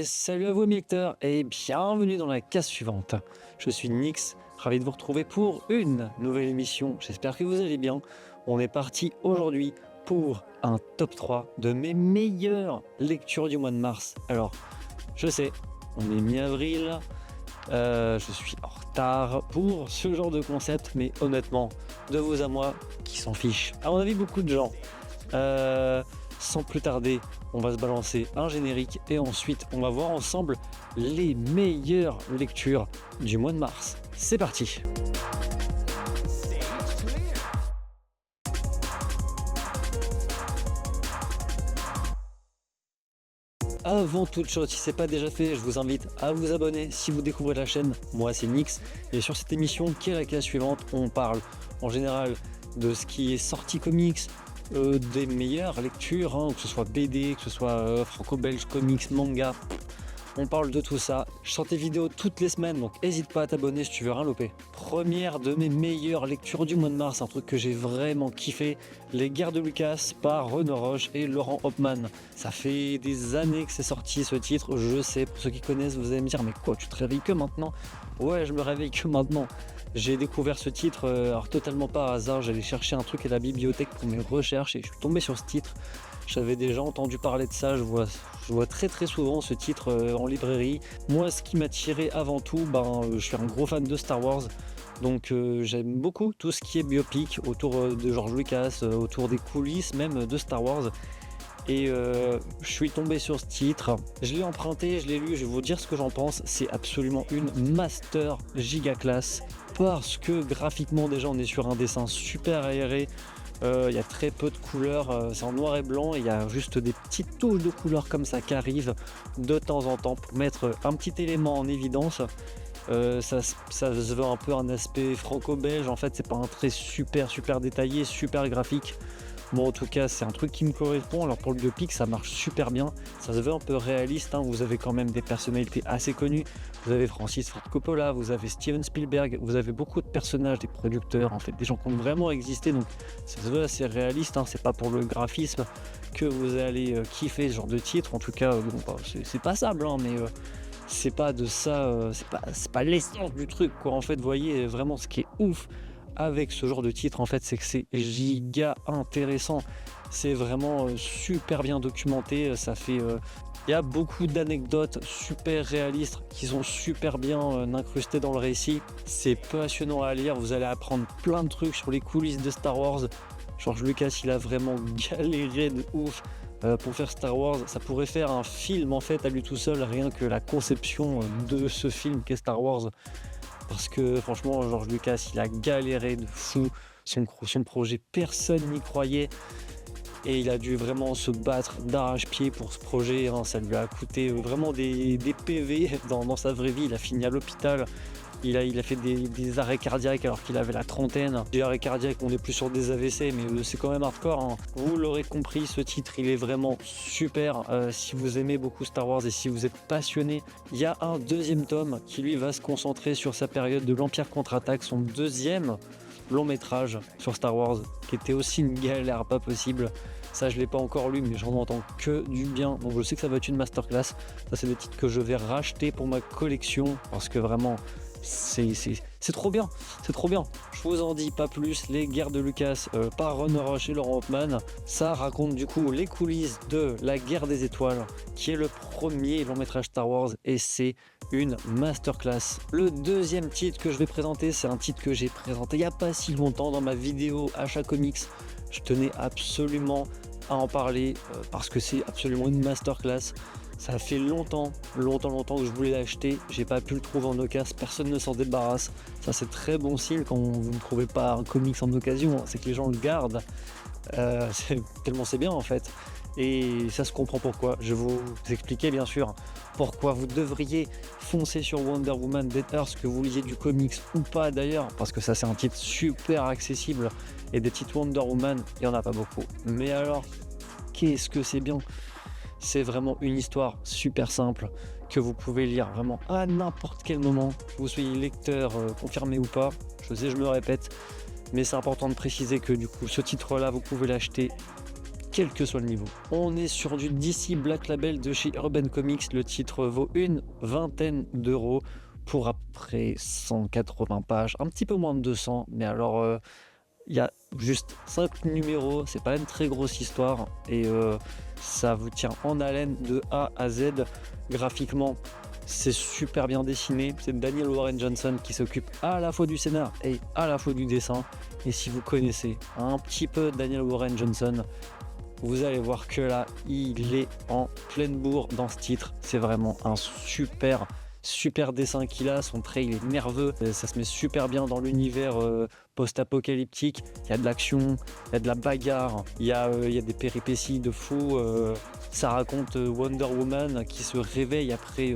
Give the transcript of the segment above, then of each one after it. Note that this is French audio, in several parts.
salut à vous mes lecteurs et bienvenue dans la case suivante. Je suis Nix, ravi de vous retrouver pour une nouvelle émission, j'espère que vous allez bien. On est parti aujourd'hui pour un top 3 de mes meilleures lectures du mois de mars. Alors, je sais, on est mi-avril, je suis en retard pour ce genre de concept, mais honnêtement, de vous à moi, qui s'en fiche. À mon avis, beaucoup de gens. Sans plus tarder, on va se balancer un générique et ensuite on va voir ensemble les meilleures lectures du mois de mars. C'est parti! Avant toute chose, si ce n'est pas déjà fait, je vous invite à vous abonner si vous découvrez la chaîne. Moi c'est Nix et sur cette émission qui est la case suivante, on parle en général de ce qui est sorti comics, des meilleures lectures, que ce soit BD, que ce soit franco-belge, comics, manga. On parle de tout ça. Je sors des vidéos toutes les semaines, donc n'hésite pas à t'abonner si tu veux rien louper. Première de mes meilleures lectures du mois de mars, un truc que j'ai vraiment kiffé, Les Guerres de Lucas par Renaud Roche et Laurent Hopman. Ça fait des années que c'est sorti ce titre, je sais, pour ceux qui connaissent, vous allez me dire, mais quoi, tu te réveilles que maintenant? Ouais, je me réveille que maintenant. J'ai découvert ce titre, alors totalement par hasard, j'allais chercher un truc à la bibliothèque pour mes recherches et je suis tombé sur ce titre. J'avais déjà entendu parler de ça, je vois très souvent ce titre en librairie. Moi, ce qui m'a tiré avant tout, je suis un gros fan de Star Wars. Donc j'aime beaucoup tout ce qui est biopic autour de George Lucas, autour des coulisses même de Star Wars. Et je suis tombé sur ce titre, je l'ai emprunté, je l'ai lu, je vais vous dire ce que j'en pense. C'est absolument une master giga classe parce que graphiquement déjà on est sur un dessin super aéré. Il y a très peu de couleurs, c'est en noir et blanc, il y a juste des petites touches de couleurs comme ça qui arrivent de temps en temps pour mettre un petit élément en évidence. Ça se veut un peu un aspect franco-belge, en fait c'est pas un trait super détaillé, super graphique. Bon, en tout cas, c'est un truc qui me correspond. Alors pour le biopic, ça marche super bien. Ça se veut un peu réaliste. Vous avez quand même des personnalités assez connues. Vous avez Francis Ford Coppola, vous avez Steven Spielberg, vous avez beaucoup de personnages, des producteurs, en fait, des gens qui ont vraiment existé. Donc ça se veut assez réaliste. C'est pas pour le graphisme que vous allez kiffer ce genre de titre. En tout cas, c'est passable, mais c'est pas de ça. C'est pas l'essence du truc, quoi. En fait, vous voyez vraiment ce qui est ouf avec ce genre de titre, en fait, c'est que c'est giga intéressant. C'est vraiment super bien documenté. Ça fait, il y a beaucoup d'anecdotes super réalistes qui sont super bien incrustées dans le récit. C'est passionnant à lire. Vous allez apprendre plein de trucs sur les coulisses de Star Wars. George Lucas, il a vraiment galéré de ouf pour faire Star Wars. Ça pourrait faire un film en fait à lui tout seul, rien que la conception de ce film qu'est Star Wars. Parce que franchement, George Lucas, il a galéré de fou. Son projet, personne n'y croyait. Et il a dû vraiment se battre d'arrache-pied pour ce projet. Ça lui a coûté vraiment des PV dans sa vraie vie. Il a fini à l'hôpital. Il a fait des arrêts cardiaques alors qu'il avait la trentaine. Des arrêts cardiaques, on n'est plus sur des AVC, mais c'est quand même hardcore. Vous l'aurez compris, ce titre, il est vraiment super. Si vous aimez beaucoup Star Wars et si vous êtes passionné, il y a un deuxième tome qui, lui, va se concentrer sur sa période de l'Empire contre-attaque, son deuxième long métrage sur Star Wars, qui était aussi une galère pas possible. Ça, je l'ai pas encore lu, mais j'en entends que du bien. Donc je sais que ça va être une masterclass. Ça, c'est des titres que je vais racheter pour ma collection, parce que vraiment, c'est trop bien, c'est trop bien. Je vous en dis pas plus. Les Guerres de Lucas par Renaud Roche et Laurent Hopman, ça raconte du coup les coulisses de La Guerre des Étoiles, qui est le premier long métrage Star Wars, et c'est une masterclass. Le deuxième titre que je vais présenter, c'est un titre que j'ai présenté il n'y a pas si longtemps dans ma vidéo Achat Comics. Je tenais absolument à en parler parce que c'est absolument une masterclass. Ça fait longtemps que je voulais l'acheter, j'ai pas pu le trouver en occasion, personne ne s'en débarrasse. Ça, c'est très bon signe quand vous ne trouvez pas un comics en occasion, c'est que les gens le gardent. Tellement c'est bien en fait. Et ça se comprend pourquoi. Je vais vous expliquer bien sûr pourquoi vous devriez foncer sur Wonder Woman Dead Earth, que vous lisiez du comics ou pas d'ailleurs, parce que ça c'est un titre super accessible et des titres Wonder Woman, il n'y en a pas beaucoup. Mais alors, qu'est-ce que c'est bien! C'est vraiment une histoire super simple que vous pouvez lire vraiment à n'importe quel moment, que vous soyez lecteur confirmé ou pas. Je sais, je me répète, mais c'est important de préciser que du coup ce titre-là, vous pouvez l'acheter quel que soit le niveau. On est sur du DC Black Label de chez Urban Comics. Le titre vaut une vingtaine d'euros pour à près 180 pages, un petit peu moins de 200, mais alors il y a juste 5 numéros, c'est pas une très grosse histoire et ça vous tient en haleine de A à Z. Graphiquement, c'est super bien dessiné. C'est Daniel Warren Johnson qui s'occupe à la fois du scénar et à la fois du dessin. Et si vous connaissez un petit peu Daniel Warren Johnson, vous allez voir que là, il est en pleine bourre dans ce titre. C'est vraiment un super dessin qu'il a. Son trait, il est nerveux. Ça se met super bien dans l'univers post-apocalyptique. Il y a de l'action, il y a de la bagarre, il y a des péripéties de fou. Ça raconte Wonder Woman qui se réveille après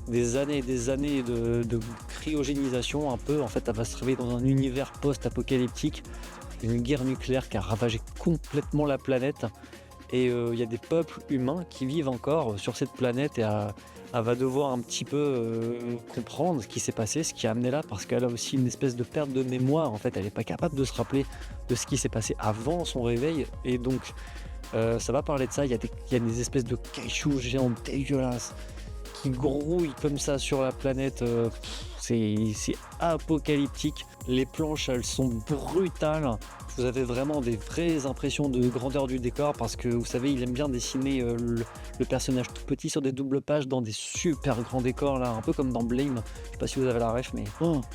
des années et des années de cryogénisation un peu. En fait, elle va se réveiller dans un univers post-apocalyptique. Une guerre nucléaire qui a ravagé complètement la planète. Et il y a des peuples humains qui vivent encore sur cette planète et elle va devoir un petit peu comprendre ce qui s'est passé, ce qui a amené là, parce qu'elle a aussi une espèce de perte de mémoire. En fait, elle n'est pas capable de se rappeler de ce qui s'est passé avant son réveil. Et donc, ça va parler de ça. Il y a des espèces de cailloux géants dégueulasses qui grouillent comme ça sur la planète. C'est apocalyptique. Les planches, elles sont brutales. Vous avez vraiment des vraies impressions de grandeur du décor parce que vous savez, il aime bien dessiner le personnage tout petit sur des doubles pages dans des super grands décors là, un peu comme dans Blame. Je sais pas si vous avez la ref, mais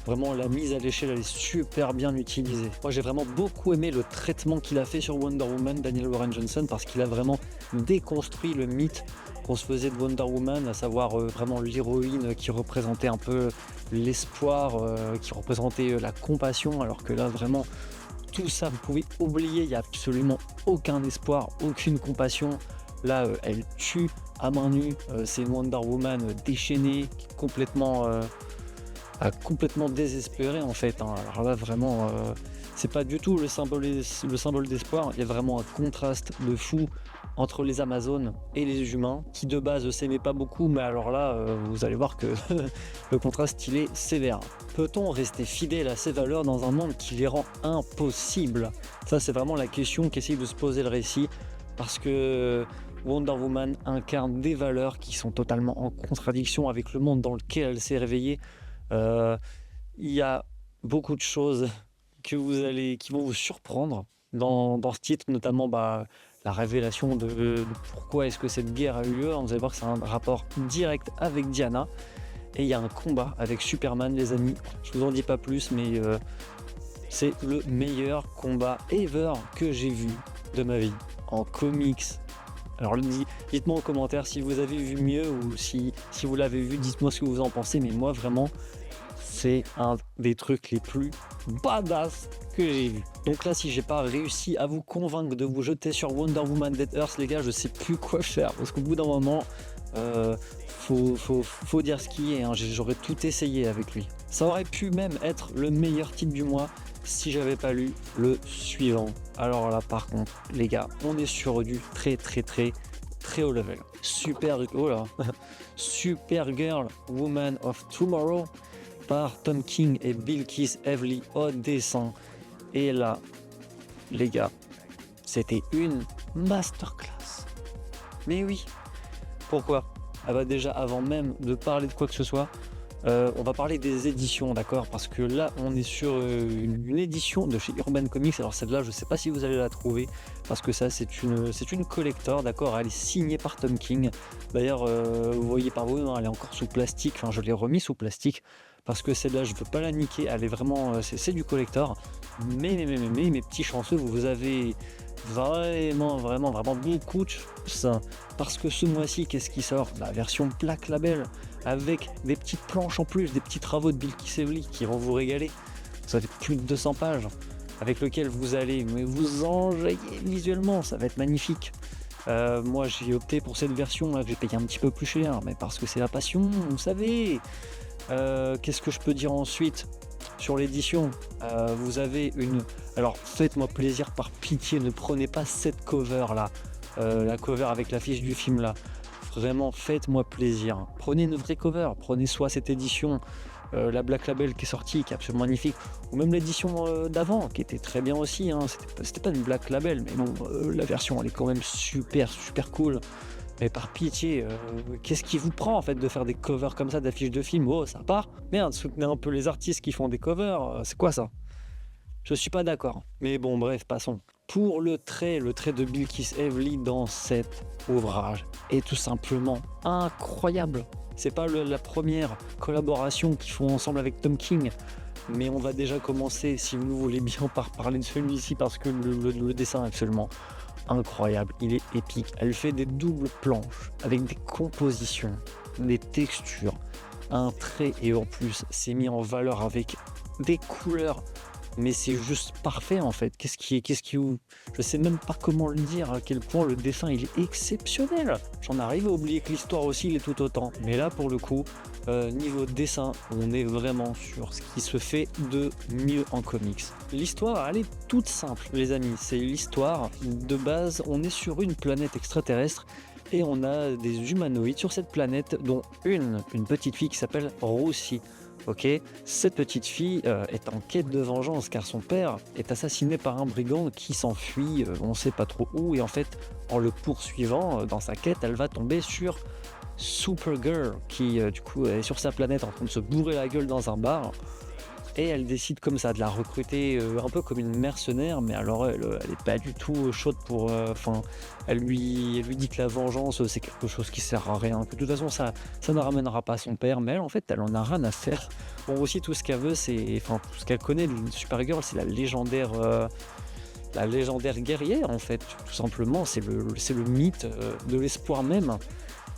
vraiment la mise à l'échelle, elle est super bien utilisée. Moi, j'ai vraiment beaucoup aimé le traitement qu'il a fait sur Wonder Woman, Daniel Warren Johnson, parce qu'il a vraiment déconstruit le mythe qu'on se faisait de Wonder Woman, à savoir vraiment l'héroïne qui représentait un peu l'espoir, qui représentait la compassion, alors que là vraiment tout ça vous pouvez oublier, il n'y a absolument aucun espoir, aucune compassion. Là elle tue à main nue, c'est une Wonder Woman déchaînée, qui est complètement désespérée en fait, hein. Alors là vraiment c'est pas du tout le symbole d'espoir, il y a vraiment un contraste de fou entre les Amazones et les humains qui de base s'aimaient pas beaucoup, mais alors là vous allez voir que le contraste il est sévère. Peut-on rester fidèle à ces valeurs dans un monde qui les rend impossibles? Ça c'est vraiment la question qu'essaye de se poser le récit, parce que Wonder Woman incarne des valeurs qui sont totalement en contradiction avec le monde dans lequel elle s'est réveillée. Il y a beaucoup de choses qui vont vous surprendre dans ce titre, notamment la révélation de pourquoi est-ce que cette guerre a eu lieu. Vous allez voir que c'est un rapport direct avec Diana. Et il y a un combat avec Superman, les amis. Je vous en dis pas plus, mais c'est le meilleur combat ever que j'ai vu de ma vie en comics. Alors dites-moi en commentaire si vous avez vu mieux ou si vous l'avez vu, dites-moi ce que vous en pensez. Mais moi vraiment, c'est un des trucs les plus badass que j'ai vu. Donc là, si j'ai pas réussi à vous convaincre de vous jeter sur Wonder Woman Dead Earth, les gars, je sais plus quoi faire, parce qu'au bout d'un moment faut dire ce qui est, hein. J'aurais tout essayé avec lui. Ça aurait pu même être le meilleur titre du mois si j'avais pas lu le suivant. Alors là par contre les gars, on est sur du très haut level. Supergirl Woman of Tomorrow par Tom King et Bilquis Evely au dessin. Et là les gars, c'était une masterclass. Mais oui, pourquoi? Ah bah déjà, avant même de parler de quoi que ce soit, on va parler des éditions, d'accord? Parce que là, on est sur une édition de chez Urban Comics. Alors celle-là, je sais pas si vous allez la trouver, parce que ça, c'est une collector, d'accord? Elle est signée par Tom King. D'ailleurs, vous voyez par vous, elle est encore sous plastique. Enfin, je l'ai remis sous plastique, parce que celle-là, je veux pas la niquer. Elle est vraiment, c'est du collector. Mais mes petits chanceux, vous avez vraiment beaucoup de ça, parce que ce mois-ci, qu'est-ce qui sort? La version Black Label avec des petites planches en plus, des petits travaux de Bilquis Evely qui vont vous régaler. Ça fait plus de 200 pages avec lequel vous allez vous enjailler visuellement, ça va être magnifique. Moi j'ai opté pour cette version là, j'ai payé un petit peu plus cher, mais parce que c'est la passion, vous savez. Qu'est-ce que je peux dire ensuite sur l'édition? Vous avez une... Alors faites-moi plaisir, par pitié, ne prenez pas cette cover là, la cover avec l'affiche du film là. Vraiment, faites-moi plaisir. Prenez une vraie cover, prenez soit cette édition la Black Label qui est sortie, qui est absolument magnifique, ou même l'édition d'avant, qui était très bien aussi, hein. C'était pas une Black Label, mais bon, la version elle est quand même super cool. Mais par pitié, qu'est-ce qui vous prend en fait de faire des covers comme ça d'affiches de films? Oh, ça part. Merde, soutenez un peu les artistes qui font des covers, c'est quoi ça? Je suis pas d'accord. Mais bon, bref, passons. Pour le trait de Bilquis Evely dans cet ouvrage est tout simplement incroyable. C'est pas la première collaboration qu'ils font ensemble avec Tom King, mais on va déjà commencer, si vous voulez bien, par parler de celui-ci parce que le dessin est absolument incroyable. Il est épique. Elle fait des doubles planches avec des compositions, des textures, un trait et en plus c'est mis en valeur avec des couleurs. Mais c'est juste parfait en fait. Je sais même pas comment le dire, à quel point le dessin il est exceptionnel. J'en arrive à oublier que l'histoire aussi il est tout autant. Mais là pour le coup, niveau dessin, on est vraiment sur ce qui se fait de mieux en comics. L'histoire elle est toute simple les amis. C'est l'histoire de base, on est sur une planète extraterrestre. Et on a des humanoïdes sur cette planète, dont une petite fille qui s'appelle Roussi. Ok, cette petite fille est en quête de vengeance car son père est assassiné par un brigand qui s'enfuit, on ne sait pas trop où, et en fait, en le poursuivant dans sa quête, elle va tomber sur Supergirl qui du coup est sur sa planète en train de se bourrer la gueule dans un bar. Et elle décide comme ça de la recruter un peu comme une mercenaire, mais alors elle est pas du tout chaude pour... elle lui dit que la vengeance c'est quelque chose qui sert à rien, que de toute façon ça ne ramènera pas son père, mais elle en fait elle en a rien à faire. Bon aussi tout ce qu'elle veut c'est... Enfin tout ce qu'elle connaît de Supergirl c'est la légendaire guerrière en fait, tout simplement c'est le mythe de l'espoir même.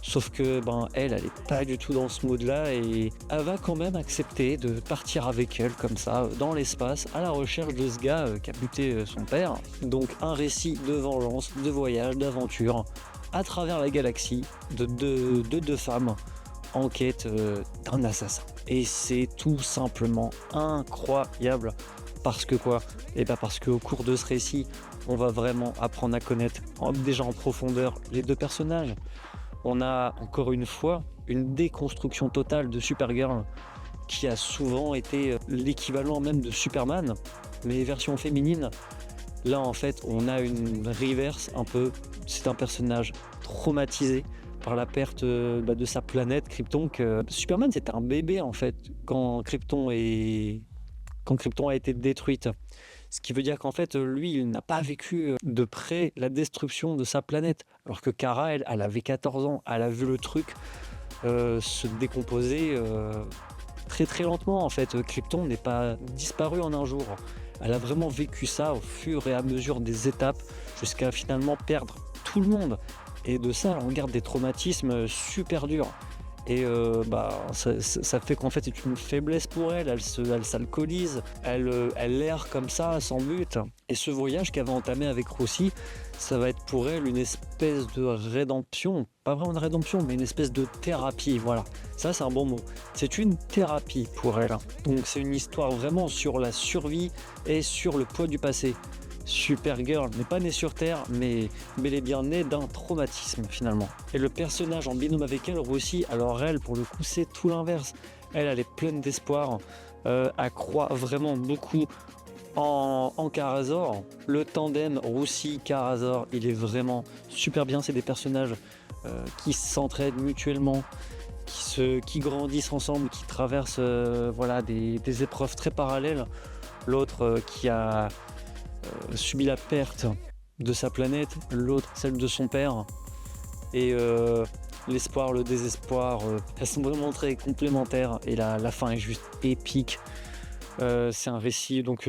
Sauf que elle est pas du tout dans ce mode-là et elle va quand même accepter de partir avec elle comme ça dans l'espace à la recherche de ce gars qui a buté son père. Donc un récit de vengeance, de voyage, d'aventure à travers la galaxie de deux femmes en quête d'un assassin. Et c'est tout simplement incroyable. Parce que quoi? Parce qu'au cours de ce récit, on va vraiment apprendre à connaître déjà en profondeur les deux personnages. On a encore une fois une déconstruction totale de Supergirl qui a souvent été l'équivalent même de Superman, mais version féminine. Là en fait on a une reverse un peu, c'est un personnage traumatisé par la perte de sa planète Krypton. Superman c'était un bébé en fait quand Krypton a été détruite. Ce qui veut dire qu'en fait, lui, il n'a pas vécu de près la destruction de sa planète. Alors que Kara, elle avait 14 ans, elle a vu le truc se décomposer très très lentement. En fait, Krypton n'est pas disparu en un jour. Elle a vraiment vécu ça au fur et à mesure des étapes jusqu'à finalement perdre tout le monde. Et de ça, on garde des traumatismes super durs. Et ça fait qu'en fait c'est une faiblesse pour elle, elle s'alcoolise, elle erre comme ça sans but. Et ce voyage qu'elle va entamer avec Roussi, ça va être pour elle une espèce de rédemption, pas vraiment une rédemption, mais une espèce de thérapie, voilà. Ça c'est un bon mot, c'est une thérapie pour elle. Donc c'est une histoire vraiment sur la survie et sur le poids du passé. Supergirl n'est pas née sur Terre, mais bel et bien née d'un traumatisme finalement. Et le personnage en binôme avec elle, Roussi, alors elle, pour le coup, c'est tout l'inverse. Elle est pleine d'espoir, elle croit vraiment beaucoup en Kara-Zor. Le tandem Roussi-Kara-Zor, il est vraiment super bien. C'est des personnages qui s'entraident mutuellement, qui grandissent ensemble, qui traversent des épreuves très parallèles. L'autre qui a subit la perte de sa planète, l'autre celle de son père, et l'espoir, le désespoir, elles sont vraiment très complémentaires et la fin est juste épique. C'est un récit donc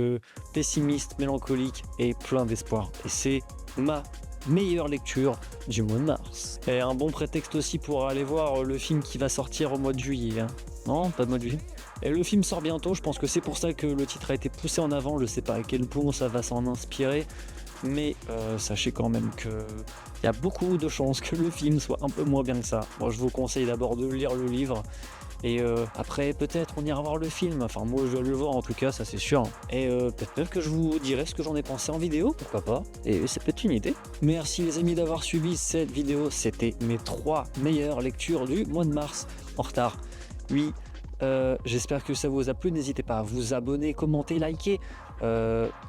pessimiste, mélancolique et plein d'espoir, et c'est ma meilleure lecture du mois de mars. Et un bon prétexte aussi pour aller voir le film qui va sortir au mois de juillet, hein. Non, pas de mois de juillet. Et le film sort bientôt, je pense que c'est pour ça que le titre a été poussé en avant, je sais pas à quel point ça va s'en inspirer, mais sachez quand même qu'il y a beaucoup de chances que le film soit un peu moins bien que ça. Moi je vous conseille d'abord de lire le livre, et après peut-être on ira voir le film, enfin moi je vais le voir en tout cas, ça c'est sûr. Et peut-être même que je vous dirai ce que j'en ai pensé en vidéo, pourquoi pas, et c'est peut-être une idée. Merci les amis d'avoir suivi cette vidéo, c'était mes 3 meilleures lectures du mois de mars, en retard. Oui, J'espère que ça vous a plu. N'hésitez pas à vous abonner, commenter, liker.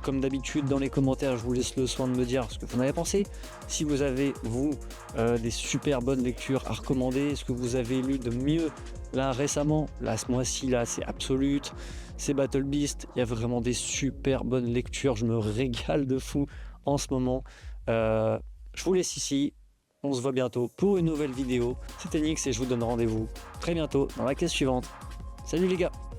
Comme d'habitude dans les commentaires, je vous laisse le soin de me dire ce que vous en avez pensé. Si vous avez, vous, des super bonnes lectures à recommander, ce que vous avez lu de mieux là récemment, là ce mois-ci, là c'est Absolute, c'est Battle Beast, il y a vraiment des super bonnes lectures, je me régale de fou en ce moment. Je vous laisse ici, on se voit bientôt pour une nouvelle vidéo. C'était Nix et je vous donne rendez-vous très bientôt dans la caisse suivante. Salut les gars!